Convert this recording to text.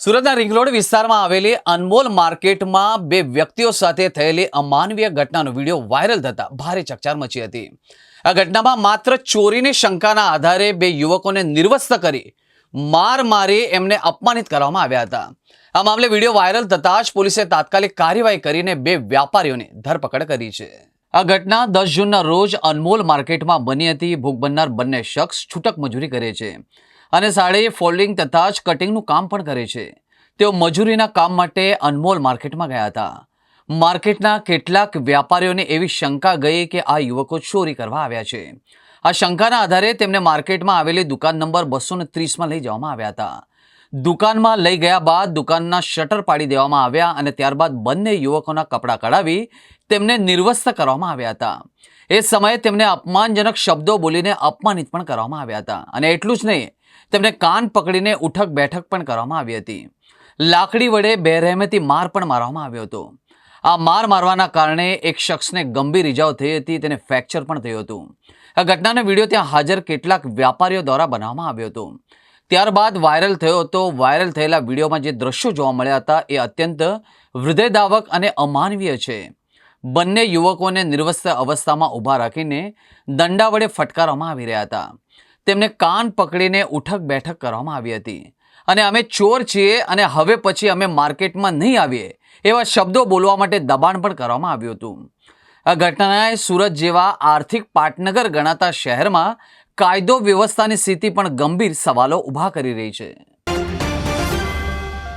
સુરતના ring road વિસ્તારમાં આવેલી અનમોલ માર્કેટમાં બે વ્યક્તિઓ સાથે થયેલી અમાનવીય ઘટનાનો વિડીયો વાયરલ થતા ભારે ચકચાર મચી હતી। આ ઘટનામાં માત્ર ચોરીની શંકાના આધારે બે યુવકોને નિર્વસ્ત્ર કરી માર મારી એમને અપમાનિત કરવામાં આવ્યા હતા। આ મામલે વિડીયો વાયરલ થતા જ પોલીસે તાત્કાલિક કાર્યવાહી કરીને બે વ્યાપારીઓની ધરપકડ કરી છે। આ ઘટના 10 જૂનના રોજ અનમોલ માર્કેટમાં બની હતી। ભોગ બનનાર બંને શખ્સ છૂટક મજૂરી કરે છે અને સાડી ફોલ્ડિંગ તથા જ કટિંગનું કામ પણ કરે છે। તેઓ મજૂરીના કામ માટે અનમોલ માર્કેટમાં ગયા હતા। માર્કેટના કેટલાક વ્યાપારીઓને એવી શંકા ગઈ કે આ યુવકો ચોરી કરવા આવ્યા છે। આ શંકાના આધારે તેમને માર્કેટમાં આવેલી દુકાન નંબર 230માં લઈ જવામાં આવ્યા હતા। દુકાનમાં લઈ ગયા બાદ દુકાનના શટર પાડી દેવામાં આવ્યા અને ત્યારબાદ બંને યુવકોના કપડાં કઢાવી તેમને નિર્વસ્ત્ર કરવામાં આવ્યા હતા। એ સમયે તેમને અપમાનજનક શબ્દો બોલીને અપમાનિત પણ કરવામાં આવ્યા હતા અને એટલું જ નહીં, તેમને કાન પકડીને ઉઠક બેઠક પણ કરવામાં આવી હતી। લાકડી વડે બેરહેમેથી માર પણ મારવામાં આવ્યો હતો। આ માર મારવાના કારણે એક શખ્સને ગંભીર ઇજાઓ થઈ હતી, તેને ફ્રેક્ચર પણ થયું હતું। આ ઘટનાનો વિડીયો ત્યાં હાજર કેટલાક વ્યાપારીઓ દ્વારા બનાવવામાં આવ્યો હતો। ત્યારબાદ વાયરલ થયો હતો। વાયરલ થયેલા વિડીયોમાં જે દ્રશ્યો જોવા મળ્યા હતા એ અત્યંત હૃદયદાવક અને અમાનવીય છે। બંને યુવકોને નિર્વસ્ત્ર અવસ્થામાં ઊભા રાખીને દંડા વડે ફટકારવામાં આવી રહ્યા હતા। તેમને કાન પકડીને ઉઠક બેઠક કરવામાં આવી હતી અને અમે ચોર છીએ અને હવે પછી અમે માર્કેટમાં નહીં આવીએ એવા શબ્દો બોલવા માટે દબાણ પણ કરવામાં આવ્યું હતું। આ ઘટનાએ સુરત જેવા આર્થિક પાટનગર ગણાતા શહેરમાં કાયદો વ્યવસ્થાની સ્થિતિ પણ ગંભીર સવાલો ઊભા કરી રહી છે।